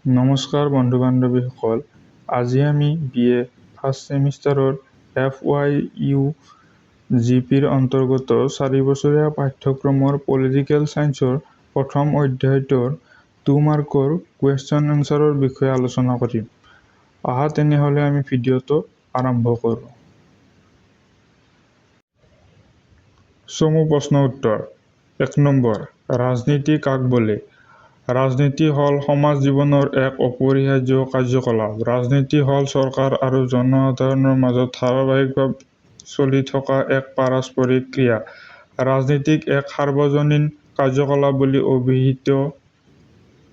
নমস্কাৰ বন্ধু বান্ধৱীসকল, আজি আমি BA ফাৰ্ষ্ট ছেমিষ্টাৰৰ FYU GPৰ অন্তৰ্গত 4 বছৰীয়া পাঠ্যক্ৰমৰ পলিটিকেল ছায়েন্সৰ প্ৰথম অধ্যায়টোৰ 2 মাৰ্কৰ কুৱেশ্যন এনচাৰৰ বিষয়ে আলোচনা কৰিম। আহা তেনেহ'লে আমি ভিডিঅ'টো আৰম্ভ কৰোঁ। চমু প্ৰশ্ন উত্তৰ। 1 নম্বৰ, ৰাজনীতি কাক বোলে? ৰাজনীতি হ'ল সমাজ জীৱনৰ এক অপৰিহাৰ্য কাৰ্যকলাপ। ৰাজনীতি হ'ল চৰকাৰ আৰু জনসাধাৰণৰ মাজত ধাৰাবাহিকভাৱে চলি থকা এক পাৰস্পৰিক ক্ৰিয়া। ৰাজনীতিক এক সাৰ্বজনীন কাৰ্যকলাপ বুলি অভিহিত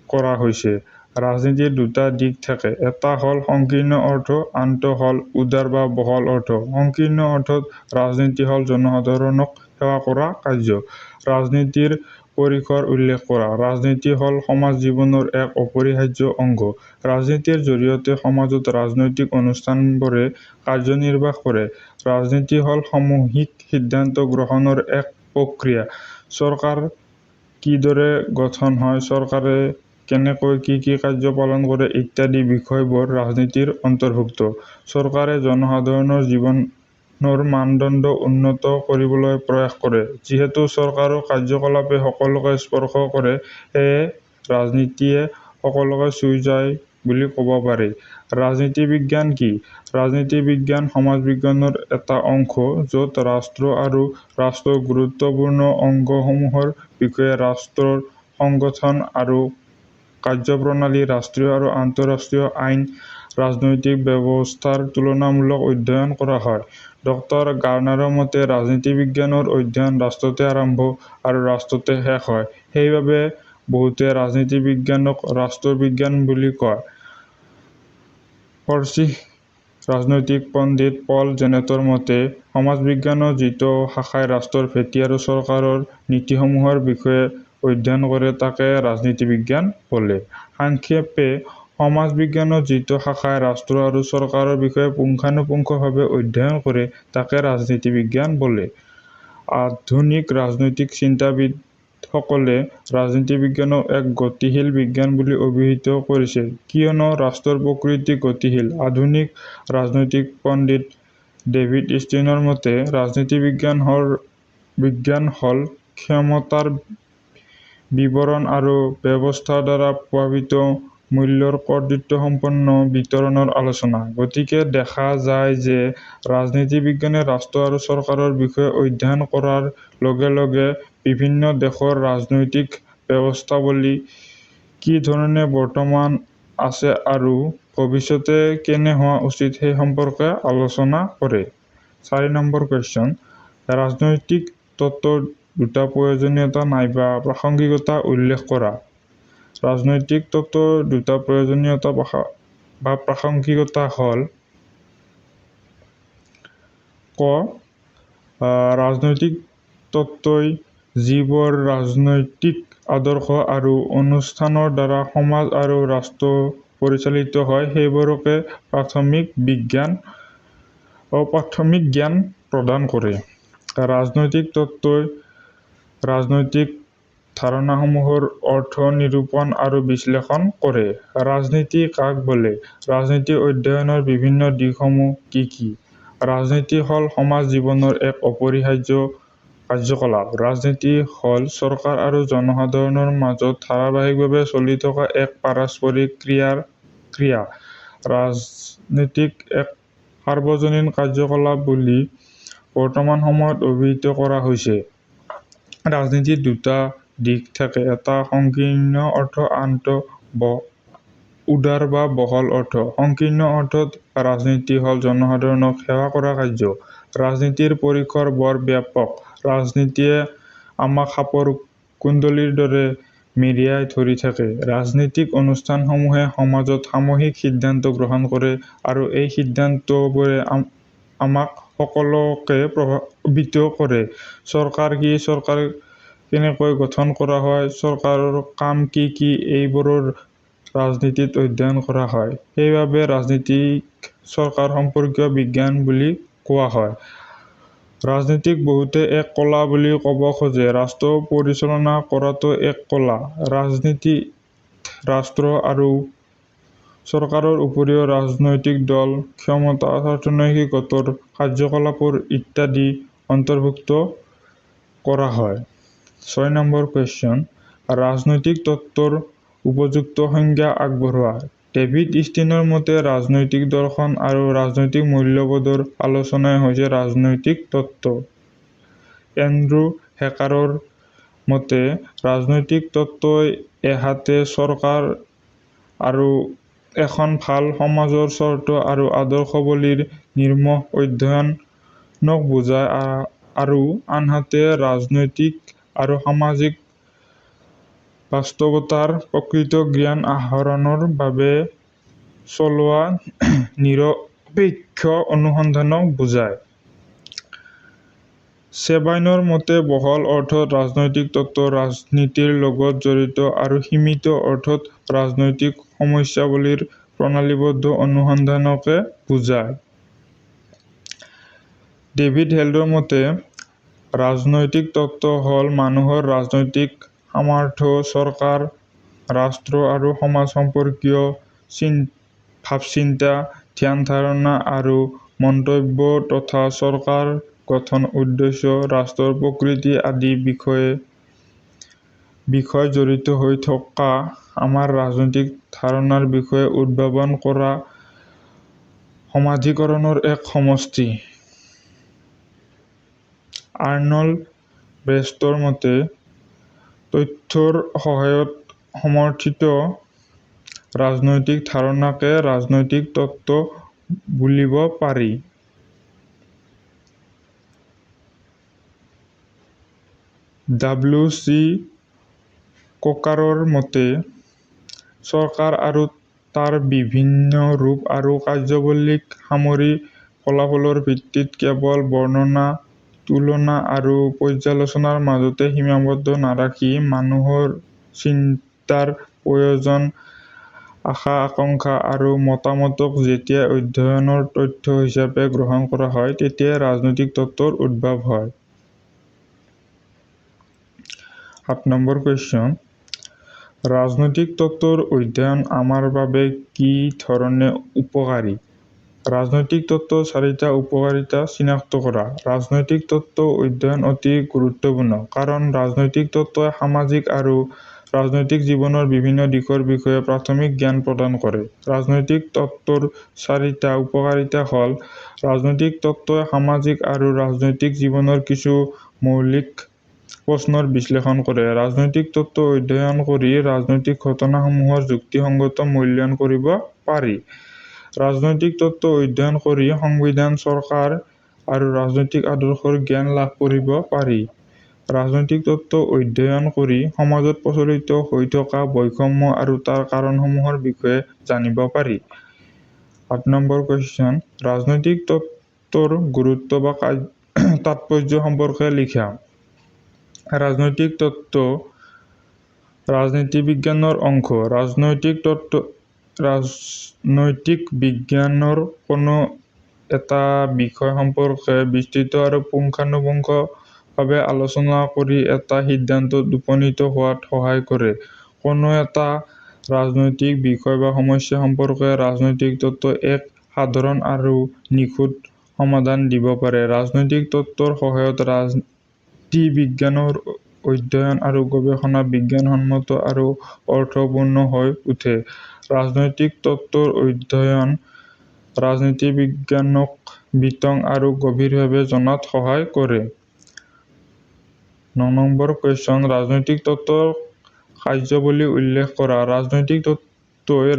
কৰা হৈছে। ৰাজনীতিৰ দুটা দিশ থাকে, এটা হ'ল সংকীৰ্ণ অৰ্থ, আনটো হ'ল উদাৰ বা বহল অৰ্থ। সংকীৰ্ণ অৰ্থত ৰাজনীতি হ'ল জনসাধাৰণক সেৱা কৰা কাৰ্য। ৰাজনীতিৰ পৰিসৰ উল্লেখ কৰা। ৰাজনীতি হ'ল সমাজ জীৱনৰ এক অপৰিহাৰ্য অংগ। ৰাজনীতিৰ জৰিয়তে সমাজত ৰাজনৈতিক অনুষ্ঠানবোৰে কাৰ্যনিৰ্বাহ কৰে। ৰাজনীতি হ'ল সামূহিক সিদ্ধান্ত গ্ৰহণৰ এক প্ৰক্ৰিয়া। চৰকাৰ কিদৰে গঠন হয়, চৰকাৰে কেনেকৈ কি কাৰ্য পালন কৰে ইত্যাদি বিষয়বোৰ ৰাজনীতিৰ অন্তৰ্ভুক্ত। চৰকাৰে জনসাধাৰণৰ জীৱনৰ মানদণ্ড উন্নত কৰিবলৈ প্ৰয়াস কৰে। যিহেতু চৰকাৰৰ কাৰ্যকলাপে সকলোকে স্পৰ্শ কৰে, সেয়ে ৰাজনীতিয়ে সকলোকে চুই যায় বুলি ক'ব পাৰি। ৰাজনীতি বিজ্ঞান কি? ৰাজনীতি বিজ্ঞান সমাজ বিজ্ঞানৰ এটা অংশ, য'ত ৰাষ্ট্ৰ আৰু ৰাষ্ট্ৰৰ গুৰুত্বপূৰ্ণ অংগসমূহৰ বিষয়ে, ৰাষ্ট্ৰৰ সংগঠন আৰু কাৰ্যপ্ৰণালী, ৰাষ্ট্ৰীয় আৰু আন্তঃৰাষ্ট্ৰীয় আইন, ৰাজনৈতিক ব্যৱস্থাৰ তুলনামূলক অধ্যয়ন কৰা হয়। ড. গাৰ্নাৰৰ মতে, ৰাজনীতি বিজ্ঞানৰ অধ্যয়ন ৰাষ্ট্ৰতে আৰম্ভ আৰু ৰাষ্ট্ৰতে শেষ হয়। সেইবাবে বহুতে ৰাজনীতি বিজ্ঞানক ৰাষ্ট্ৰবিজ্ঞান বুলি কয়। ফৰাচী ৰাজনৈতিক পণ্ডিত পল জেনেটৰ মতে, সমাজবিজ্ঞানৰ যিটো শাখাই ৰাষ্ট্ৰৰ ভেটি আৰু চৰকাৰৰ নীতিসমূহৰ বিষয়ে অধ্যয়ন কৰে তাকে ৰাজনীতি বিজ্ঞান বোলে। সংক্ষেপে, সমাজ বিজ্ঞানৰ যিটো শাখাই ৰাষ্ট্ৰ আৰু চৰকাৰৰ বিষয়ে পুংখানুপুংখভাৱে অধ্যয়ন কৰে তাকে ৰাজনীতি বিজ্ঞান বোলে। আধুনিক ৰাজনৈতিক চিন্তাবিদসকলে ৰাজনীতি বিজ্ঞানক এক গতিশীল বিজ্ঞান বুলি অভিহিত কৰিছে, কিয়নো ৰাষ্ট্ৰৰ প্ৰকৃতি গতিশীল। আধুনিক ৰাজনৈতিক পণ্ডিত ডেভিড ষ্টেইনৰ মতে, ৰাজনীতি বিজ্ঞান হ'ল ক্ষমতাৰ বিৱৰণ আৰু ব্যৱস্থাৰ দ্বাৰা প্ৰভাৱিত মূল্যৰ কৰ্তৃত্বসম্পন্ন বিতৰণৰ আলোচনা। গতিকে দেখা যায় যে ৰাজনীতি বিজ্ঞানে ৰাষ্ট্ৰ আৰু চৰকাৰৰ বিষয়ে অধ্যয়ন কৰাৰ লগে লগে বিভিন্ন দেশৰ ৰাজনৈতিক ব্যৱস্থাৱলী কি ধৰণে বৰ্তমান আছে আৰু ভৱিষ্যতে কেনে হোৱা উচিত সেই সম্পৰ্কে আলোচনা কৰে। 4 নম্বৰ কুৱেশ্যন, ৰাজনৈতিক তত্ত্বৰ দুটা প্ৰয়োজনীয়তা নাইবা প্ৰাসংগিকতা উল্লেখ কৰা। ৰাজনৈতিক তত্ত্বৰ দুটা প্ৰয়োজনীয়তা বা প্ৰাসংগিকতা হ'ল: ক. ৰাজনৈতিক তত্ত্বই যিবোৰ ৰাজনৈতিক আদৰ্শ আৰু অনুষ্ঠানৰ দ্বাৰা সমাজ আৰু ৰাষ্ট্ৰ পৰিচালিত হয় সেইবোৰকে প্ৰাথমিক জ্ঞান প্ৰদান কৰে। ৰাজনৈতিক তত্ত্বই ৰাজনৈতিক ধাৰণাসমূহৰ অৰ্থ নিৰূপণ আৰু বিশ্লেষণ কৰে। ৰাজনীতি কাক বোলে? ৰাজনীতি অধ্যয়নৰ বিভিন্ন দিশসমূহ কি কি? ৰাজনীতি হ'ল সমাজ জীৱনৰ এক অপৰিহাৰ্য কাৰ্যকলাপ। ৰাজনীতি হ'ল চৰকাৰ আৰু জনসাধাৰণৰ মাজত ধাৰাবাহিকভাৱে চলি থকা এক পাৰস্পৰিক ক্ৰিয়া। ৰাজনীতিক এক সাৰ্বজনীন কাৰ্যকলাপ বুলি বৰ্তমান সময়ত অভিহিত কৰা হৈছে। ৰাজনীতিৰ দুটা দিশ থাকে, এটা সংকীৰ্ণ অৰ্থ, আনটো উদাৰ বা বহল অৰ্থ। সংকীৰ্ণ অৰ্থত ৰাজনীতি হ'ল জনসাধাৰণক সেৱা কৰা কাৰ্য। ৰাজনীতিৰ পৰিসৰ বৰ ব্যাপক। ৰাজনীতিয়ে আমাক সাপৰ কুণ্ডলীৰ দৰে মেৰিয়াই ধৰি থাকে। ৰাজনীতিক অনুষ্ঠানসমূহে সমাজত সামূহিক সিদ্ধান্ত গ্ৰহণ কৰে আৰু এই সিদ্ধান্তবোৰে আমাক সকলোকে প্ৰভাৱিত কৰে। চৰকাৰ কি? চৰকাৰ কেনেকৈ গঠন কৰা হয়? চৰকাৰৰ কাম কি কি? এইবোৰৰ ৰাজনীতিত অধ্যয়ন কৰা হয়। সেইবাবে ৰাজনীতিক চৰকাৰ সম্পৰ্কীয় বিজ্ঞান বুলি কোৱা হয়। ৰাজনীতিক বহুতে এক কলা বুলি ক'ব খোজে। ৰাষ্ট্ৰ পৰিচালনা কৰাটো এক কলা। ৰাজনীতিত ৰাষ্ট্ৰ আৰু চৰকাৰৰ উপৰিও ৰাজনৈতিক দল, ক্ষমতা, অৰ্থনৈতিকতাৰ কাৰ্যকলাপৰ ইত্যাদি অন্তৰ্ভুক্ত কৰা হয়। 6 নম্বৰ কুৱেশ্যন, ৰাজনৈতিক তত্ত্বৰ উপযুক্ত সংজ্ঞা আগবঢ়োৱা। ডেভিড ষ্টিনৰ মতে ৰাজনৈতিক দৰ্শন আৰু ৰাজনৈতিক মূল্যবোধৰ আলোচনাই হৈছে ৰাজনৈতিক তত্ত্ব। এণ্ড্ৰু হেকাৰৰ মতে ৰাজনৈতিক তত্ত্বই এহাতে চৰকাৰ আৰু এখন ভাল সমাজৰ চৰ্ত আৰু আদৰ্শাৱলীৰ নিৰ্মহ অধ্যয়নক বুজায় আৰু আনহাতে ৰাজনৈতিক আৰু সামাজিক বাস্তৱতাৰ প্ৰকৃত জ্ঞান আহৰণৰ বাবে চলোৱা নিৰপেক্ষ অনুসন্ধানক বুজায়। চেবাইনৰ মতে বহল অৰ্থত ৰাজনৈতিক তত্ত্ব ৰাজনীতিৰ লগত জড়িত আৰু সীমিত অৰ্থত ৰাজনৈতিক সমস্যাৱলীৰ প্ৰণালীবদ্ধ অনুসন্ধানকে বুজায়। ডেভিড হেল্ডৰ মতে ৰাজনৈতিক তত্ত্ব হ'ল মানুহৰ ৰাজনৈতিক সামৰ্থ্য, চৰকাৰ, ৰাষ্ট্ৰ আৰু সমাজ সম্পৰ্কীয় ভাৱচিন্তা, ধ্যান-ধাৰণা আৰু মন্তব্য তথা চৰকাৰ গঠন উদ্দেশ্য, ৰাষ্ট্ৰৰ প্ৰকৃতি আদি বিষয় জড়িত হৈ থকা আমাৰ ৰাজনৈতিক ধাৰণাৰ বিষয়ে উদ্ভাৱন কৰা সমাধিকৰণৰ এক সমষ্টি। আৰ্নল্ড বেষ্টৰ মতে তথ্যৰ সহায়ত সমৰ্থিত ৰাজনৈতিক ধাৰণাকে ৰাজনৈতিক তত্ত্ব বুলিব পাৰি। ডব্লিউ.চি. কোকাৰৰ মতে চৰকাৰ আৰু তাৰ বিভিন্ন ৰূপ আৰু কাৰ্যাৱলীক সামৰি ফলাফলৰ ভিত্তিত কেৱল বৰ্ণনা, তুলনা আৰু পৰ্যালোচনাৰ মাজতে সীমাবদ্ধ নাৰাখি মানুহৰ চিন্তাৰ প্ৰয়োজন, আশা-আকাংক্ষা আৰু মতামতক যেতিয়া অধ্যয়নৰ তথ্য হিচাপে গ্ৰহণ কৰা হয় তেতিয়াই ৰাজনৈতিক তত্ত্বৰ উদ্ভৱ হয়। 7 নম্বৰ কুৱেশ্যন, ৰাজনৈতিক তত্ত্বৰ অধ্যয়ন আমাৰ বাবে কি ধৰণে উপকাৰী? ৰাজনৈতিক তত্ত্বৰ 4টা উপকাৰিতা চিনাক্ত কৰা। ৰাজনৈতিক তত্ত্ব অধ্যয়ন অতি গুৰুত্বপূৰ্ণ কাৰণ ৰাজনৈতিক তত্ত্বই সামাজিক আৰু ৰাজনৈতিক জীৱনৰ বিভিন্ন দিশৰ বিষয়ে প্ৰাথমিক জ্ঞান প্ৰদান কৰে। ৰাজনৈতিক তত্ত্বৰ 4টা উপকাৰিতা হ'ল ৰাজনৈতিক তত্ত্বই সামাজিক আৰু ৰাজনৈতিক জীৱনৰ কিছু মৌলিক প্ৰশ্নৰ বিশ্লেষণ কৰে। ৰাজনৈতিক তত্ত্ব অধ্যয়ন কৰি ৰাজনৈতিক ঘটনাসমূহৰ যুক্তিসংগত মূল্যায়ন কৰিব পাৰি। ৰাজনৈতিক তত্ত্ব অধ্যয়ন কৰি সংবিধান, চৰকাৰ আৰু ৰাজনৈতিক আদৰ্শৰ জ্ঞান লাভ কৰিব পাৰি। ৰাজনৈতিক তত্ত্ব অধ্যয়ন কৰি সমাজত প্ৰচলিত হৈ থকা বৈষম্য আৰু তাৰ কাৰণসমূহৰ বিষয়ে জানিব পাৰি। 8 নম্বৰ কুৱেশ্যন, ৰাজনৈতিক তত্ত্বৰ গুৰুত্ব বা তাৎপৰ্য সম্পৰ্কে লিখা। ৰাজনৈতিক তত্ত্ব ৰাজনীতি বিজ্ঞানৰ অংশ। ৰাজনৈতিক বিজ্ঞানৰ কোনো এটা বিষয় সম্পৰ্কে বিস্তৃত আৰু পুংখানুপুংখভাৱে আলোচনা কৰি এটা সিদ্ধান্তত উপনীত হোৱাত সহায় কৰে। কোনো এটা ৰাজনৈতিক বিষয় বা সমস্যা সম্পৰ্কে ৰাজনৈতিক তত্ত্বই এক সাধাৰণ আৰু নিখুঁত সমাধান দিব পাৰে। ৰাজনৈতিক তত্ত্বৰ সহায়ত ৰাজনীতিবিজ্ঞানৰ অধ্যয়ন আৰু গৱেষণা বিজ্ঞানসন্মত আৰু অৰ্থপূৰ্ণ হৈ উঠে। ৰাজনৈতিক তত্ত্বৰ অধ্যয়ন ৰাজনীতিবিজ্ঞানক বিতং আৰু গভীৰভাৱে জনাত সহায় কৰে। 9 নম্বৰ কুৱেশ্যন, ৰাজনৈতিক তত্ত্বৰ কাৰ্যাৱলী উল্লেখ কৰা। ৰাজনৈতিক তত্ত্বই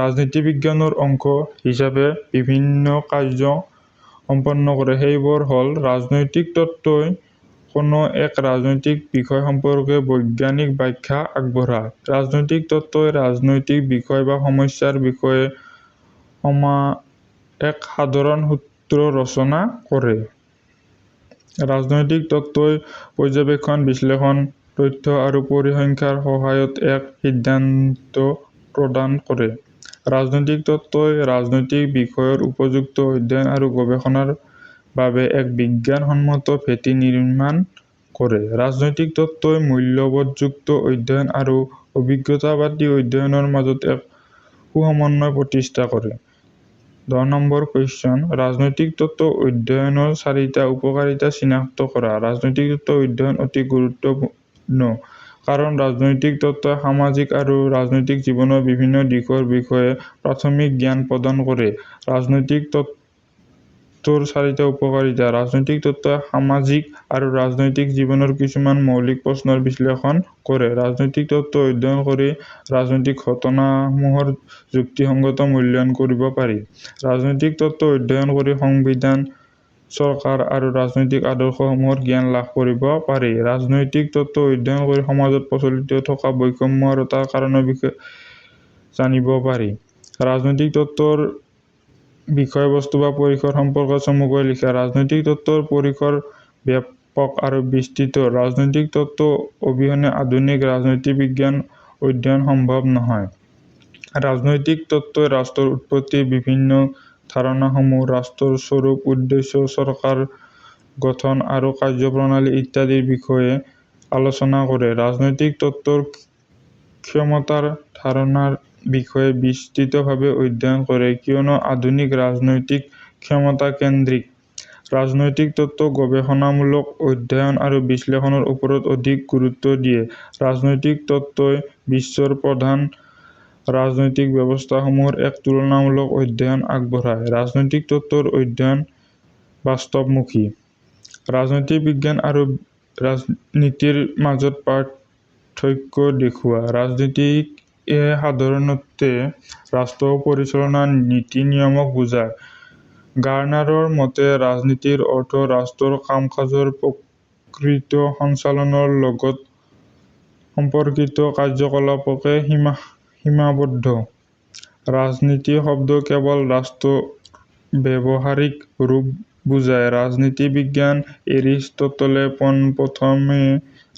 ৰাজনীতিবিজ্ঞানৰ অংশ হিচাপে বিভিন্ন কাৰ্য সম্পন্ন কৰে। সেইবোৰ হ'ল ৰাজনৈতিক তত্ত্বই কোনো এক ৰাজনৈতিক বিষয় সম্পৰ্কে বৈজ্ঞানিক ব্যাখ্যা আগবঢ়ায়। ৰাজনৈতিক তত্ত্বই ৰাজনৈতিক বিষয় বা সমস্যাৰ বিষয়ে এক সাধাৰণ সূত্ৰ ৰচনা কৰে। ৰাজনৈতিক তত্ত্বই পৰ্যবেক্ষণ, বিশ্লেষণ, তথ্য আৰু পৰিসংখ্যাৰ সহায়ত এক সিদ্ধান্ত প্ৰদান কৰে। ৰাজনৈতিক তত্ত্বই ৰাজনৈতিক বিষয়ৰ উপযুক্ত অধ্যয়ন আৰু গৱেষণাৰ বাবে এক বিজ্ঞানসন্মত ভেটি নিৰ্মাণ কৰে। ৰাজনৈতিক তত্ত্বই মূল্যবোধযুক্ত অধ্যয়ন আৰু অভিজ্ঞতাবাদী অধ্যয়নৰ মাজত এক সুসমন্বয় প্ৰতিষ্ঠা কৰে। 10 নম্বৰ কুৱেশ্যন, ৰাজনৈতিক তত্ত্ব অধ্যয়নৰ 4টা উপকাৰিতা চিনাক্ত কৰা। ৰাজনৈতিক তত্ত্ব অধ্যয়ন অতি গুৰুত্বপূৰ্ণ কাৰণ ৰাজনৈতিক তত্ত্বই সামাজিক আৰু ৰাজনৈতিক জীৱনৰ বিভিন্ন দিশৰ বিষয়ে প্ৰাথমিক জ্ঞান প্ৰদান কৰে। ৰাজনৈতিক তত্ত্বৰ 4টা উপকাৰিতা। ৰাজনৈতিক তত্ত্বই সামাজিক আৰু ৰাজনৈতিক জীৱনৰ কিছুমান মৌলিক প্ৰশ্নৰ বিশ্লেষণ কৰে। ৰাজনৈতিক তত্ত্ব অধ্যয়ন কৰি ৰাজনৈতিক ঘটনাসমূহৰ যুক্তিসংগত মূল্যায়ন কৰিব পাৰি। ৰাজনৈতিক তত্ত্ব অধ্যয়ন কৰি সংবিধান, চৰকাৰ আৰু ৰাজনৈতিক আদৰ্শসমূহৰ জ্ঞান লাভ কৰিব পাৰি। ৰাজনৈতিক তত্ত্ব অধ্যয়ন কৰি সমাজত প্ৰচলিত থকা বৈষম্য আৰু তাৰ কাৰণৰ বিষয়ে জানিব পাৰি। ৰাজনৈতিক তত্ত্বৰ বিষয়বস্তু বা পৰিসৰ সম্পৰ্কে চমুকৈ লিখা। ৰাজনৈতিক তত্ত্বৰ পৰিসৰ ব্যাপক আৰু বিস্তৃত। ৰাজনৈতিক তত্ত্ব অবিহনে আধুনিক ৰাজনীতি বিজ্ঞান অধ্যয়ন সম্ভৱ নহয়। ৰাজনৈতিক তত্ত্বই ৰাষ্ট্ৰৰ উৎপত্তি, বিভিন্ন ধাৰণাসমূহ, ৰাষ্ট্ৰৰ স্বৰূপ, উদ্দেশ্য, চৰকাৰ গঠন আৰু কাৰ্যপ্ৰণালী ইত্যাদিৰ বিষয়ে আলোচনা কৰে। ৰাজনৈতিক তত্ত্বৰ ক্ষমতাৰ ধাৰণাৰ বিষয়ে বিস্তৃতভাৱে অধ্যয়ন কৰে কিয়নো আধুনিক ৰাজনৈতিক ক্ষমতাকেন্দ্ৰিক। ৰাজনৈতিক তত্ত্ব গৱেষণামূলক অধ্যয়ন আৰু বিশ্লেষণৰ ওপৰত অধিক গুৰুত্ব দিয়ে। ৰাজনৈতিক তত্ত্বই বিশ্বৰ প্ৰধান ৰাজনৈতিক ব্যৱস্থাসমূহৰ এক তুলনামূলক অধ্যয়ন আগবঢ়ায়। ৰাজনৈতিক তত্ত্বৰ অধ্যয়ন বাস্তৱমুখী। ৰাজনীতি বিজ্ঞান আৰু ৰাজনীতিৰ মাজত পাৰ্থক্য দেখুওৱা। ৰাজনীতিয়ে সাধাৰণতে ৰাষ্ট্ৰ পৰিচালনাৰ নীতি-নিয়মক বুজায়। গাৰ্নাৰৰ মতে ৰাজনীতিৰ অৰ্থ ৰাষ্ট্ৰৰ কাম-কাজৰ প্ৰকৃত সঞ্চালনৰ লগত সম্পৰ্কিত কাৰ্যকলাপকে সীমাবদ্ধ। ৰাজনীতি শব্দ কেৱল ৰাষ্ট্ৰৰ ব্যৱহাৰিক ৰূপ বুজায়। ৰাজনীতি বিজ্ঞান এৰিষ্টটলে পোনপ্ৰথমে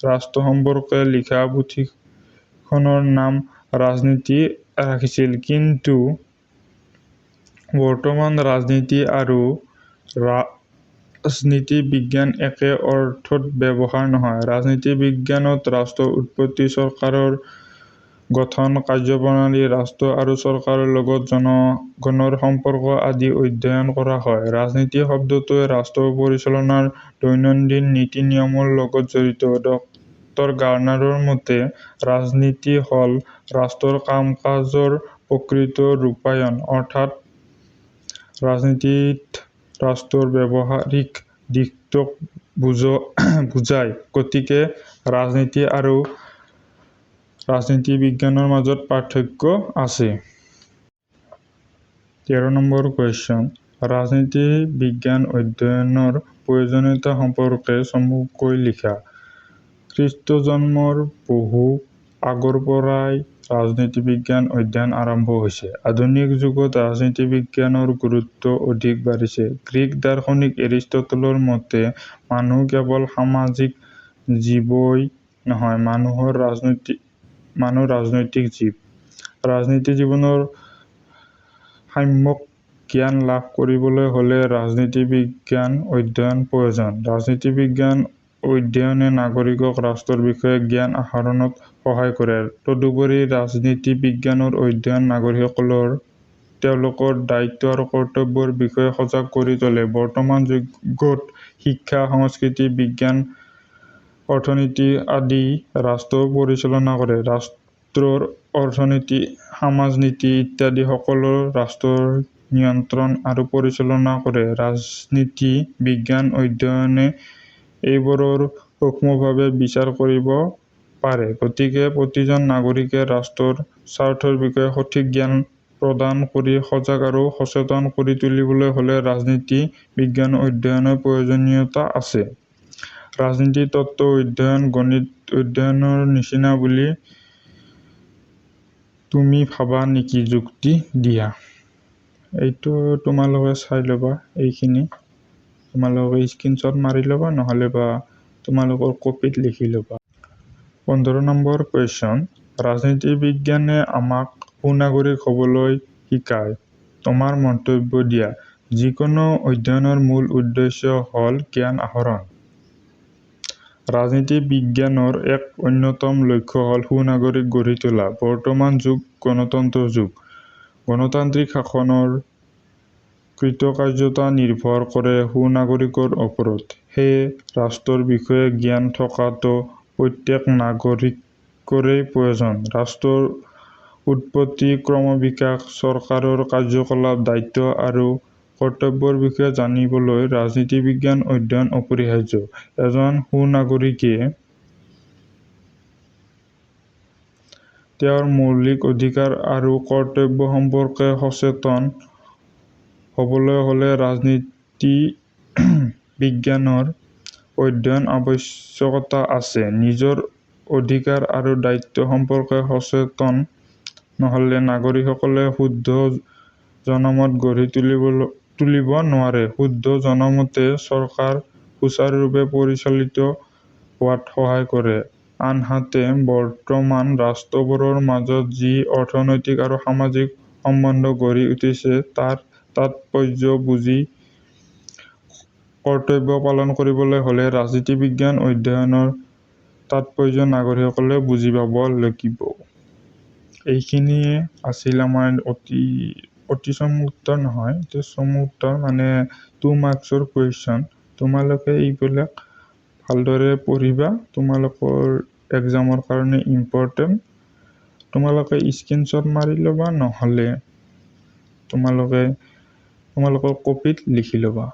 ৰাষ্ট্ৰ সম্পৰ্কে লিখা পুথিখনৰ নাম ৰাজনীতি ৰাখিছিল। কিন্তু বৰ্তমান ৰাজনীতি আৰু ৰাজনীতি বিজ্ঞান একে অৰ্থত ব্যৱহাৰ নহয়। ৰাজনীতি বিজ্ঞানত ৰাষ্ট্ৰৰ উৎপত্তি, চৰকাৰৰ গঠন, কাৰ্যপ্ৰণালী, ৰাষ্ট্ৰ আৰু চৰকাৰৰ লগত জনগণৰ সম্পৰ্ক আদি অধ্যয়ন কৰা হয়। ৰাজনীতি শব্দটোৱে ৰাষ্ট্ৰ পৰিচালনাৰ দৈনন্দিন নীতি-নিয়মৰ লগত জড়িত। ড গাৰ্নাৰৰ মতে ৰাজনীতি হ'ল ৰাষ্ট্ৰৰ কাম-কাজৰ প্ৰকৃত ৰূপায়ণ, অৰ্থাৎ ৰাজনীতিত ৰাষ্ট্ৰৰ ব্যৱহাৰিক দিশটোক বুজায়। গতিকে ৰাজনীতি আৰু ৰাজনীতি বিজ্ঞানৰ মাজত পাৰ্থক্য আছে। 13 নম্বৰ কুৱেশ্যন, ৰাজনীতি বিজ্ঞান অধ্যয়নৰ প্ৰয়োজনীয়তা সম্পৰ্কে চমুকৈ লিখা। খ্ৰীষ্টজন্মৰ বহু আগৰ পৰাই ৰাজনীতি বিজ্ঞান অধ্যয়ন আৰম্ভ হৈছে। আধুনিক যুগত ৰাজনীতি বিজ্ঞানৰ গুৰুত্ব অধিক বাঢ়িছে। গ্ৰীক দাৰ্শনিক এৰিষ্টটলৰ মতে মানুহ কেৱল সামাজিক জীৱই নহয়, মানুহ ৰাজনৈতিক জীৱ। ৰাজনীতি জীৱনৰ সাম্যক জ্ঞান লাভ কৰিবলৈ হ'লে ৰাজনীতি বিজ্ঞান অধ্যয়ন প্ৰয়োজন। ৰাজনীতি বিজ্ঞান অধ্যয়নে নাগৰিকক ৰাষ্ট্ৰৰ বিষয়ে জ্ঞান আহৰণত সহায় কৰে। তদুপৰি ৰাজনীতি বিজ্ঞানৰ অধ্যয়ন নাগৰিকসকলক তেওঁলোকৰ দায়িত্ব আৰু কৰ্তব্যৰ বিষয়ে সজাগ কৰি তোলে। বৰ্তমান যুগত শিক্ষা, সংস্কৃতি, বিজ্ঞান, অৰ্থনীতি আদি ৰাষ্ট্ৰ পৰিচালনা কৰে। ৰাষ্ট্ৰৰ অৰ্থনীতি, সমাজ-নীতি ইত্যাদি সকলো ৰাষ্ট্ৰৰ নিয়ন্ত্ৰণ আৰু পৰিচালনা কৰে। ৰাজনীতি বিজ্ঞান অধ্যয়নে এইবোৰৰ সূক্ষ্মভাৱে বিচাৰ কৰিব পাৰে। গতিকে প্ৰতিজন নাগৰিকে ৰাষ্ট্ৰৰ স্বাৰ্থৰ বিষয়ে সঠিক জ্ঞান প্ৰদান কৰি সজাগ আৰু সচেতন কৰি তুলিবলৈ হ'লে ৰাজনীতি বিজ্ঞান অধ্যয়নৰ প্ৰয়োজনীয়তা আছে। ৰাজনীতি তত্ত্ব অধ্যয়ন গণিত অধ্যয়নৰ নিচিনা বুলি তুমি ভাবা নেকি? যুক্তি দিয়া। এইটো তোমালোকে চাই ল'বা। এইখিনি তোমালোকে স্ক্ৰীনশ্বট মাৰি ল'বা, নহ'লে বা তোমালোকৰ কপিত লিখি ল'বা। 15 নম্বৰ কুৱেশ্যন, ৰাজনীতি বিজ্ঞানে আমাক সুনাগৰিক হ'বলৈ শিকায়। তোমাৰ মন্তব্য দিয়া। যিকোনো অধ্যয়নৰ মূল উদ্দেশ্য হ'ল জ্ঞান আহৰণ। ৰাজনীতি বিজ্ঞানৰ এক অন্যতম লক্ষ্য হ'ল সুনাগৰিক গঢ়ি তোলা। বৰ্তমান যুগ গণতন্ত্ৰৰ যুগ। গণতান্ত্ৰিক শাসনৰ কৃতকাৰ্যতা নিৰ্ভৰ কৰে সুনাগৰিকৰ ওপৰত। সেয়ে ৰাষ্ট্ৰৰ বিষয়ে জ্ঞান থকাটো প্ৰত্যেক নাগৰিকৰেই প্ৰয়োজন। ৰাষ্ট্ৰৰ উৎপত্তি, ক্ৰমবিকাশ, চৰকাৰৰ কাৰ্যকলাপ, দায়িত্ব আৰু কৰ্তব্যৰ বিষয়ে জানিবলৈ ৰাজনীতি বিজ্ঞান অধ্যয়ন অপৰিহাৰ্য। এজন সুনাগৰিকে তেওঁৰ মৌলিক অধিকাৰ আৰু কৰ্তব্য সম্পৰ্কে সচেতন হ'বলৈ হ'লে ৰাজনীতি বিজ্ঞানৰ অধ্যয়ন আৱশ্যকতা আছে। নিজৰ অধিকাৰ আৰু দায়িত্ব সম্পৰ্কে সচেতন নহ'লে নাগৰিকসকলে শুদ্ধ জনমত গঢ়ি তুলিব নোৱাৰে। শুদ্ধ জনমতে চৰকাৰ সুচাৰুৰূপে পৰিচালিত হোৱাত সহায় কৰে। আনহাতে বৰ্তমান ৰাষ্ট্ৰবোৰৰ মাজত যি অৰ্থনৈতিক আৰু সামাজিক সম্বন্ধ গঢ়ি উঠিছে তাৰ তাৎপৰ্য বুজি কৰ্তব্য পালন কৰিবলৈ হ'লে ৰাজনীতি বিজ্ঞান অধ্যয়নৰ তাৎপৰ্য নাগৰিকসকলে বুজি পাব লাগিব। এইখিনিয়ে আছিল আমাৰ অতি চমু উত্তৰ নহয়, চমু উত্তৰ মানে 2 মাৰ্কছৰ কুৱেশ্যন। তোমালোকে এইবিলাক ভালদৰে পঢ়িবা, তোমালোকৰ এক্সামৰ কাৰণে ইম্পৰ্টেণ্ট। তোমালোকে স্ক্ৰীনশ্বট মাৰি ল'বা, নহ'লে তোমালোকৰ কপিত লিখি ল'বা।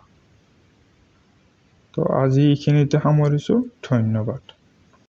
তো আজি এইখিনিতে সামৰিছোঁ। ধন্যবাদ।